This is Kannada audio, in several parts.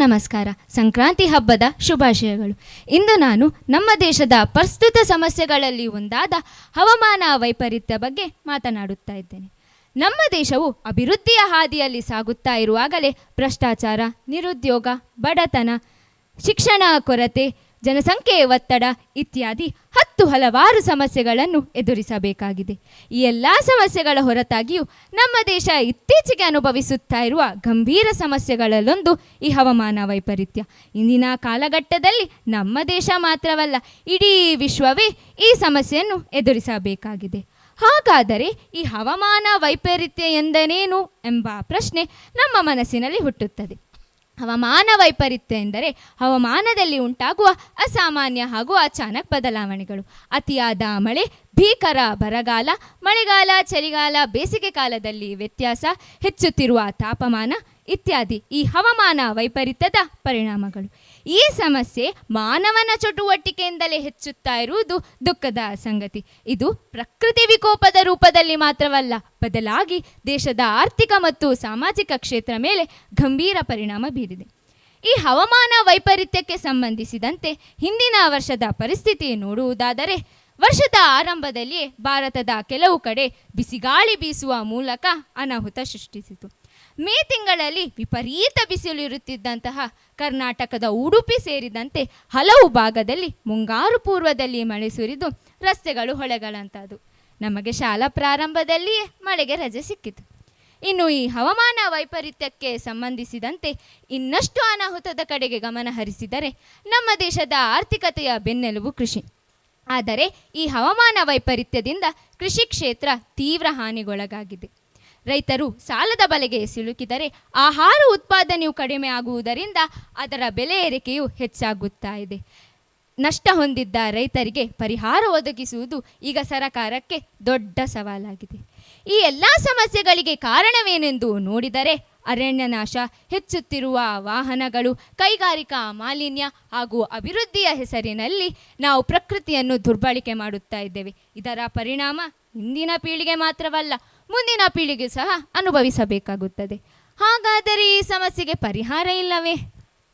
ನಮಸ್ಕಾರ. ಸಂಕ್ರಾಂತಿ ಹಬ್ಬದ ಶುಭಾಶಯಗಳು. ಇಂದು ನಾನು ನಮ್ಮ ದೇಶದ ಪ್ರಸ್ತುತ ಸಮಸ್ಯೆಗಳಲ್ಲಿ ಒಂದಾದ ಹವಾಮಾನ ವೈಪರೀತ್ಯ ಬಗ್ಗೆ ಮಾತನಾಡುತ್ತಾ ಇದ್ದೇನೆ. ನಮ್ಮ ದೇಶವು ಅಭಿವೃದ್ಧಿಯ ಹಾದಿಯಲ್ಲಿ ಸಾಗುತ್ತಾ ಇರುವಾಗಲೇ ಭ್ರಷ್ಟಾಚಾರ, ನಿರುದ್ಯೋಗ, ಬಡತನ, ಶಿಕ್ಷಣ ಕೊರತೆ, ಜನಸಂಖ್ಯೆ ಒತ್ತಡ ಇತ್ಯಾದಿ ಹಲವಾರು ಸಮಸ್ಯೆಗಳನ್ನು ಎದುರಿಸಬೇಕಾಗಿದೆ. ಈ ಎಲ್ಲ ಸಮಸ್ಯೆಗಳ ಹೊರತಾಗಿಯೂ ನಮ್ಮ ದೇಶ ಇತ್ತೀಚೆಗೆ ಅನುಭವಿಸುತ್ತಾ ಇರುವ ಗಂಭೀರ ಸಮಸ್ಯೆಗಳಲ್ಲೊಂದು ಈ ಹವಾಮಾನ ವೈಪರೀತ್ಯ. ಇಂದಿನ ಕಾಲಘಟ್ಟದಲ್ಲಿ ನಮ್ಮ ದೇಶ ಮಾತ್ರವಲ್ಲ, ಇಡೀ ವಿಶ್ವವೇ ಈ ಸಮಸ್ಯೆಯನ್ನು ಎದುರಿಸಬೇಕಾಗಿದೆ. ಹಾಗಾದರೆ ಈ ಹವಾಮಾನ ವೈಪರೀತ್ಯ ಎಂದರೇನು ಎಂಬ ಪ್ರಶ್ನೆ ನಮ್ಮ ಮನಸ್ಸಿನಲ್ಲಿ ಹುಟ್ಟುತ್ತದೆ. ಹವಾಮಾನ ವೈಪರೀತ್ಯ ಎಂದರೆ ಹವಾಮಾನದಲ್ಲಿ ಉಂಟಾಗುವ ಅಸಾಮಾನ್ಯ ಹಾಗೂ ಅಚಾನಕ್ ಬದಲಾವಣೆಗಳು. ಅತಿಯಾದ ಮಳೆ, ಭೀಕರ ಬರಗಾಲ, ಮಳೆಗಾಲ, ಚಳಿಗಾಲ, ಬೇಸಿಗೆ ಕಾಲದಲ್ಲಿ ವ್ಯತ್ಯಾಸ, ಹೆಚ್ಚುತ್ತಿರುವ ತಾಪಮಾನ ಇತ್ಯಾದಿ ಈ ಹವಾಮಾನ ವೈಪರೀತ್ಯದ ಪರಿಣಾಮಗಳು. ಈ ಸಮಸ್ಯೆ ಮಾನವನ ಚಟುವಟಿಕೆಯಿಂದಲೇ ಹೆಚ್ಚುತ್ತಾ ಇರುವುದು ದುಃಖದ ಸಂಗತಿ. ಇದು ಪ್ರಕೃತಿ ವಿಕೋಪದ ರೂಪದಲ್ಲಿ ಮಾತ್ರವಲ್ಲ, ಬದಲಾಗಿ ದೇಶದ ಆರ್ಥಿಕ ಮತ್ತು ಸಾಮಾಜಿಕ ಕ್ಷೇತ್ರ ಮೇಲೆ ಗಂಭೀರ ಪರಿಣಾಮ ಬೀರಿದೆ. ಈ ಹವಾಮಾನ ವೈಪರೀತ್ಯಕ್ಕೆ ಸಂಬಂಧಿಸಿದಂತೆ ಹಿಂದಿನ ವರ್ಷದ ಪರಿಸ್ಥಿತಿ ನೋಡುವುದಾದರೆ, ವರ್ಷದ ಆರಂಭದಲ್ಲಿಯೇ ಭಾರತದ ಕೆಲವು ಕಡೆ ಬಿಸಿಗಾಳಿ ಬೀಸುವ ಮೂಲಕ ಅನಾಹುತ ಸೃಷ್ಟಿಸಿತು. ಮೇ ತಿಂಗಳಲ್ಲಿ ವಿಪರೀತ ಬಿಸಿಲು ಇರುತ್ತಿದ್ದಂತಹ ಕರ್ನಾಟಕದ ಉಡುಪಿ ಸೇರಿದಂತೆ ಹಲವು ಭಾಗದಲ್ಲಿ ಮುಂಗಾರು ಪೂರ್ವದಲ್ಲಿ ಮಳೆ ಸುರಿದು ರಸ್ತೆಗಳು ಹೊಳೆಗಳಂತಾದವು. ನಮಗೆ ಶಾಲಾ ಪ್ರಾರಂಭದಲ್ಲಿಯೇ ಮಳೆಗೆ ರಜೆ ಸಿಕ್ಕಿತು. ಇನ್ನು ಈ ಹವಾಮಾನ ವೈಪರೀತ್ಯಕ್ಕೆ ಸಂಬಂಧಿಸಿದಂತೆ ಇನ್ನಷ್ಟು ಅನಾಹುತದ ಕಡೆಗೆ ಗಮನ ಹರಿಸಿದರೆ, ನಮ್ಮ ದೇಶದ ಆರ್ಥಿಕತೆಯ ಬೆನ್ನೆಲುಬು ಕೃಷಿ. ಆದರೆ ಈ ಹವಾಮಾನ ವೈಪರೀತ್ಯದಿಂದ ಕೃಷಿ ಕ್ಷೇತ್ರ ತೀವ್ರ ಹಾನಿಗೊಳಗಾಗಿದೆ. ರೈತರು ಸಾಲದ ಬಲೆಗೆ ಸಿಲುಕಿದರೆ ಆಹಾರ ಉತ್ಪಾದನೆಯು ಕಡಿಮೆ ಆಗುವುದರಿಂದ ಅದರ ಬೆಲೆ ಏರಿಕೆಯು ಹೆಚ್ಚಾಗುತ್ತಾ ಇದೆ. ನಷ್ಟ ಹೊಂದಿದ್ದ ರೈತರಿಗೆ ಪರಿಹಾರ ಒದಗಿಸುವುದು ಈಗ ಸರಕಾರಕ್ಕೆ ದೊಡ್ಡ ಸವಾಲಾಗಿದೆ. ಈ ಎಲ್ಲ ಸಮಸ್ಯೆಗಳಿಗೆ ಕಾರಣವೇನೆಂದು ನೋಡಿದರೆ, ಅರಣ್ಯ ನಾಶ, ಹೆಚ್ಚುತ್ತಿರುವ ವಾಹನಗಳು, ಕೈಗಾರಿಕಾ ಮಾಲಿನ್ಯ ಹಾಗೂ ಅಭಿವೃದ್ಧಿಯ ಹೆಸರಿನಲ್ಲಿ ನಾವು ಪ್ರಕೃತಿಯನ್ನು ದುರ್ಬಳಕೆ ಮಾಡುತ್ತಾ ಇದ್ದೇವೆ. ಇದರ ಪರಿಣಾಮ ಇಂದಿನ ಪೀಳಿಗೆ ಮಾತ್ರವಲ್ಲ, ಮುಂದಿನ ಪೀಳಿಗೆ ಸಹ ಅನುಭವಿಸಬೇಕಾಗುತ್ತದೆ. ಹಾಗಾದರೆ ಈ ಸಮಸ್ಯೆಗೆ ಪರಿಹಾರ ಇಲ್ಲವೇ?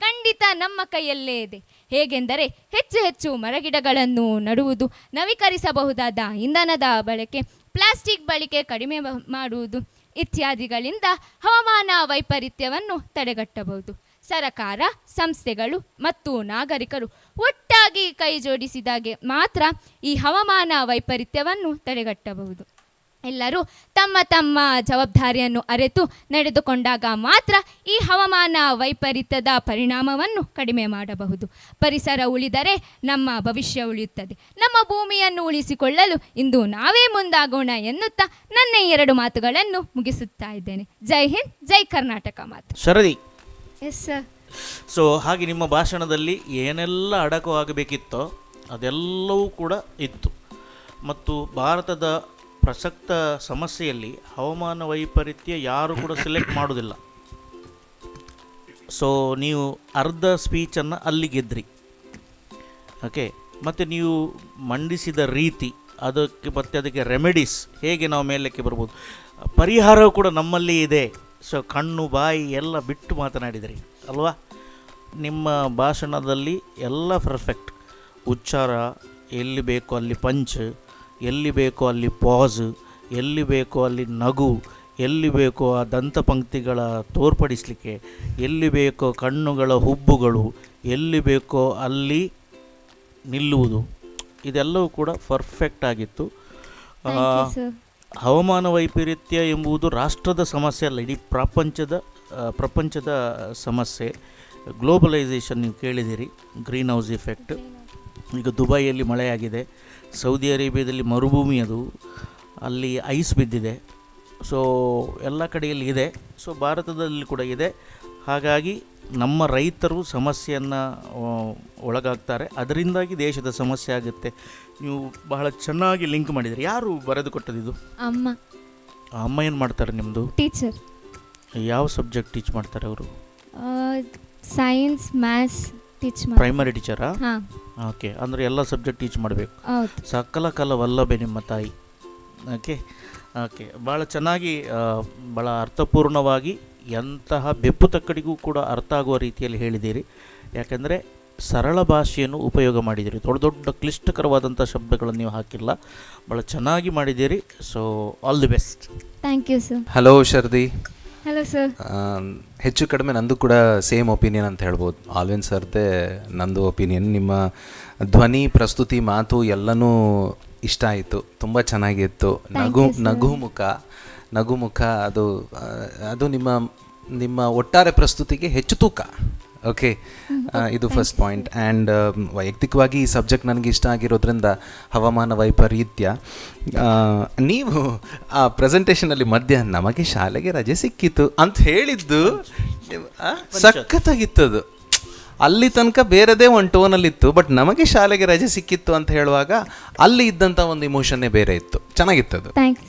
ಖಂಡಿತ ನಮ್ಮ ಕೈಯಲ್ಲೇ ಇದೆ. ಹೇಗೆಂದರೆ, ಹೆಚ್ಚು ಹೆಚ್ಚು ಮರಗಿಡಗಳನ್ನು ನಡುವುದು, ನವೀಕರಿಸಬಹುದಾದ ಇಂಧನದ ಬಳಕೆ, ಪ್ಲಾಸ್ಟಿಕ್ ಬಳಕೆ ಕಡಿಮೆ ಮಾಡುವುದು ಇತ್ಯಾದಿಗಳಿಂದ ಹವಾಮಾನ ವೈಪರೀತ್ಯವನ್ನು ತಡೆಗಟ್ಟಬಹುದು. ಸರಕಾರ, ಸಂಸ್ಥೆಗಳು ಮತ್ತು ನಾಗರಿಕರು ಒಟ್ಟಾಗಿ ಕೈ ಜೋಡಿಸಿದಾಗೆ ಮಾತ್ರ ಈ ಹವಾಮಾನ ವೈಪರೀತ್ಯವನ್ನು ತಡೆಗಟ್ಟಬಹುದು. ಎಲ್ಲರೂ ತಮ್ಮ ತಮ್ಮ ಜವಾಬ್ದಾರಿಯನ್ನು ಅರಿತು ನಡೆದುಕೊಂಡಾಗ ಮಾತ್ರ ಈ ಹವಾಮಾನ ವೈಪರೀತ್ಯದ ಪರಿಣಾಮವನ್ನು ಕಡಿಮೆ ಮಾಡಬಹುದು. ಪರಿಸರ ಉಳಿದರೆ ನಮ್ಮ ಭವಿಷ್ಯ ಉಳಿಯುತ್ತದೆ. ನಮ್ಮ ಭೂಮಿಯನ್ನು ಉಳಿಸಿಕೊಳ್ಳಲು ಇಂದು ನಾವೇ ಮುಂದಾಗೋಣ ಎನ್ನುತ್ತಾ ನನ್ನ 2 ಮಾತುಗಳನ್ನು ಮುಗಿಸುತ್ತಾ ಇದ್ದೇನೆ. ಜೈ ಹಿಂದ್, ಜೈ ಕರ್ನಾಟಕ. ಮಾತು ಶರದಿ. Yes sir. ಸೊ ಹಾಗೆ ನಿಮ್ಮ ಭಾಷಣದಲ್ಲಿ ಏನೆಲ್ಲ ಅಡಕು ಆಗಬೇಕಿತ್ತೋ ಅದೆಲ್ಲವೂ ಕೂಡ ಇತ್ತು. ಮತ್ತು ಭಾರತದ ಪ್ರಸಕ್ತ ಸಮಸ್ಯೆಯಲ್ಲಿ ಹವಾಮಾನ ವೈಪರೀತ್ಯ ಯಾರು ಕೂಡ ಸೆಲೆಕ್ಟ್ ಮಾಡೋದಿಲ್ಲ. ಸೊ ನೀವು ಅರ್ಧ ಸ್ಪೀಚನ್ನು ಅಲ್ಲಿ ಗೆದ್ರಿ. ಓಕೆ, ಮತ್ತು ನೀವು ಮಂಡಿಸಿದ ರೀತಿ, ಅದಕ್ಕೆ ರೆಮಿಡೀಸ್ ಹೇಗೆ ನಾವು ಮೇಲಕ್ಕೆ ಬರ್ಬೋದು, ಪರಿಹಾರವೂ ಕೂಡ ನಮ್ಮಲ್ಲಿ ಇದೆ. ಸೊ ಕಣ್ಣು ಬಾಯಿ ಎಲ್ಲ ಬಿಟ್ಟು ಮಾತನಾಡಿದಿರಿ ಅಲ್ವಾ? ನಿಮ್ಮ ಭಾಷಣದಲ್ಲಿ ಎಲ್ಲ ಪರ್ಫೆಕ್ಟ್. ಉಚ್ಚಾರ ಎಲ್ಲಿ ಬೇಕೋ ಅಲ್ಲಿ ಪಂಚ್, ಎಲ್ಲಿ ಬೇಕೋ ಅಲ್ಲಿ ಪಾಸ್, ಎಲ್ಲಿ ಬೇಕೋ ಅಲ್ಲಿ ನಗು, ಎಲ್ಲಿ ಬೇಕೋ ಆ ದಂತಪಂಕ್ತಿಗಳ ತೋರ್ಪಡಿಸಲಿಕ್ಕೆ, ಎಲ್ಲಿ ಬೇಕೋ ಕಣ್ಣುಗಳ ಹುಬ್ಬುಗಳು, ಎಲ್ಲಿ ಬೇಕೋ ಅಲ್ಲಿ ನಿಲ್ಲುವುದು, ಇದೆಲ್ಲವೂ ಕೂಡ ಪರ್ಫೆಕ್ಟ್ ಆಗಿತ್ತು. ಹವಾಮಾನ ವೈಪರೀತ್ಯ ಎಂಬುದು ರಾಷ್ಟ್ರದ ಸಮಸ್ಯೆ ಅಲ್ಲ, ಇಡೀ ಪ್ರಪಂಚದ ಸಮಸ್ಯೆ. ಗ್ಲೋಬಲೈಸೇಷನ್ ನೀವು ಕೇಳಿದಿರಿ, ಗ್ರೀನ್ ಹೌಸ್ ಇಫೆಕ್ಟ್. ಈಗ ದುಬೈಯಲ್ಲಿ ಮಳೆಯಾಗಿದೆ, ಸೌದಿ ಅರೇಬಿಯಾದಲ್ಲಿ ಮರುಭೂಮಿ, ಅದು ಅಲ್ಲಿ ಐಸ್ ಬಿದ್ದಿದೆ. ಸೊ ಎಲ್ಲ ಕಡೆಯಲ್ಲಿ ಇದೆ. ಸೊ ಭಾರತದಲ್ಲಿ ಕೂಡ ಇದೆ. ಹಾಗಾಗಿ ನಮ್ಮ ರೈತರು ಸಮಸ್ಯೆಯನ್ನು ಒಳಗಾಗ್ತಾರೆ, ಅದರಿಂದಾಗಿ ದೇಶದ ಸಮಸ್ಯೆ ಆಗುತ್ತೆ. ನೀವು ಬಹಳ ಚೆನ್ನಾಗಿ ಲಿಂಕ್ ಮಾಡಿದ್ದೀರಿ. ಯಾರು ಬರೆದು ಕೊಟ್ಟದಿದು? ಅಮ್ಮ. ಅಮ್ಮ ಏನು ಮಾಡ್ತಾರೆ ನಿಮ್ಮದು? ಟೀಚರ್. ಯಾವ ಸಬ್ಜೆಕ್ಟ್ ಟೀಚ್ ಮಾಡ್ತಾರೆ ಅವರು? Science, maths teach. ಪ್ರೈಮರಿ ಟೀಚರಾ? ಹಾಂ. ಓಕೆ, ಅಂದರೆ ಎಲ್ಲ ಸಬ್ಜೆಕ್ಟ್ ಟೀಚ್ ಮಾಡಬೇಕು. ಹೌದು. ಸಕಲ ಕಲ ವಲ್ಲಭೆ ನಿಮ್ಮ ತಾಯಿ. ಓಕೆ, ಭಾಳ ಚೆನ್ನಾಗಿ ಭಾಳ ಅರ್ಥಪೂರ್ಣವಾಗಿ ಎಂತಹ ಬೆಪ್ಪು ತಕ್ಕಡಿಗೂ ಕೂಡ ಅರ್ಥ ಆಗುವ ರೀತಿಯಲ್ಲಿ ಹೇಳಿದ್ದೀರಿ. ಯಾಕೆಂದರೆ ಸರಳ ಭಾಷೆಯನ್ನು ಉಪಯೋಗ ಮಾಡಿದ್ದೀರಿ, ದೊಡ್ಡ ದೊಡ್ಡ ಕ್ಲಿಷ್ಟಕರವಾದಂಥ ಶಬ್ದಗಳನ್ನು ನೀವು ಹಾಕಿಲ್ಲ, ಭಾಳ ಚೆನ್ನಾಗಿ ಮಾಡಿದ್ದೀರಿ. So all the best. Thank you sir. Hello Shardi. Hello sir. ಹೆಚ್ಚು ಕಡಿಮೆ ನಂದು ಕೂಡ ಸೇಮ್ ಒಪಿನಿಯನ್ ಅಂತ ಹೇಳ್ಬೋದು. ಆಲ್ವಿನ್ ಸರ್ದೇ ನಂದು ಒಪಿನಿಯನ್. ನಿಮ್ಮ ಧ್ವನಿ, ಪ್ರಸ್ತುತಿ, ಮಾತು ಎಲ್ಲನೂ ಇಷ್ಟ ಆಯಿತು, ತುಂಬ ಚೆನ್ನಾಗಿತ್ತು. ನಗು ಮುಖ ಅದು ನಿಮ್ಮ ಒಟ್ಟಾರೆ ಪ್ರಸ್ತುತಿಗೆ ಹೆಚ್ಚು ತೂಕ. ಓಕೆ, ಇದು ಫಸ್ಟ್ ಪಾಯಿಂಟ್. ಆ್ಯಂಡ್ ವೈಯಕ್ತಿಕವಾಗಿ ಈ ಸಬ್ಜೆಕ್ಟ್ ನನಗೆ ಇಷ್ಟ ಆಗಿರೋದ್ರಿಂದ ಹವಾಮಾನ ವೈಪರೀತ್ಯ, ನೀವು ಆ ಪ್ರೆಸೆಂಟೇಷನಲ್ಲಿ ಮಧ್ಯ ನಮಗೆ ಶಾಲೆಗೆ ರಜೆ ಸಿಕ್ಕಿತು ಅಂತ ಹೇಳಿದ್ದು ಸಖತ್ತಾಗಿತ್ತದು. ಅಲ್ಲಿ ತನಕ ಬೇರೆದೇ ಒಂದು ಟೋನಲ್ಲಿತ್ತು, ಬಟ್ ನಮಗೆ ಶಾಲೆಗೆ ರಜೆ ಸಿಕ್ಕಿತ್ತು ಅಂತ ಹೇಳುವಾಗ ಅಲ್ಲಿ ಇದ್ದಂಥ ಒಂದು ಇಮೋಷನ್ನೇ ಬೇರೆ ಇತ್ತು. ಚೆನ್ನಾಗಿತ್ತದು. ಥ್ಯಾಂಕ್ಸ್.